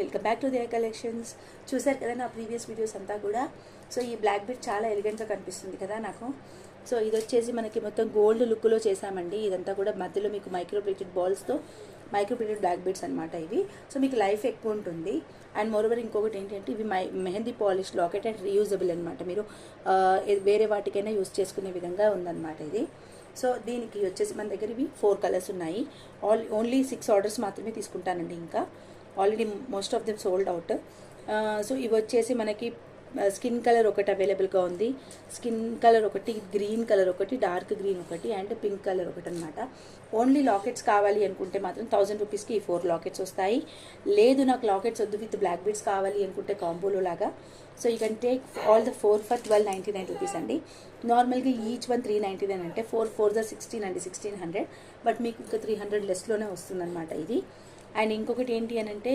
Welcome back to their collections. చూసారు కదా నా ప్రీవియస్ వీడియోస్ అంతా కూడా. సో ఈ బ్లాక్ బీడ్ చాలా ఎలిగెంట్గా కనిపిస్తుంది కదా నాకు. సో ఇది వచ్చేసి మనకి మొత్తం గోల్డ్ లుక్లో చేసామండి. ఇదంతా కూడా మధ్యలో మీకు మైక్రో ప్లేటెడ్ బాల్స్తో మైక్రో ప్లేటెడ్ బ్లాక్ బీడ్స్ అనమాట ఇవి. సో మీకు లైఫ్ ఎక్కువ ఉంటుంది. అండ్ మోరోవర్ ఇంకొకటి ఏంటంటే ఇవి mehndi polish locket and reusable అనమాట. మీరు వేరే వాటికైనా యూజ్ చేసుకునే విధంగా ఉందన్నమాట ఇది. సో దీనికి వచ్చేసి మన దగ్గర ఇవి 4 కలర్స్ ఉన్నాయి. ఓన్లీ 6 ఆర్డర్స్ మాత్రమే తీసుకుంటానండి. ఇంకా already most of them sold out. So ఇవి వచ్చేసి మనకి స్కిన్ కలర్ ఒకటి అవైలబుల్గా ఉంది, స్కిన్ కలర్ ఒకటి, గ్రీన్ కలర్ ఒకటి, డార్క్ గ్రీన్ ఒకటి అండ్ పింక్ కలర్ ఒకటి అనమాట. ఓన్లీ లాకెట్స్ కావాలి అనుకుంటే మాత్రం 1000 రూపీస్కి ఈ 4 లాకెట్స్ వస్తాయి. లేదు నాకు లాకెట్స్ వద్దు విత్ బ్లాక్ బీడ్స్ కావాలి అనుకుంటే కాంబోలో లాగా. So you can take all the 4 for 1299 rupees అండి. నార్మల్గా ఈచ్ వన్ 399 అంటే 4 4 16 అండి, 1600. బట్ మీకు ఇంకా 300 లెస్లోనే వస్తుందన్నమాట ఇది. అండ్ ఇంకొకటి ఏంటి అని అంటే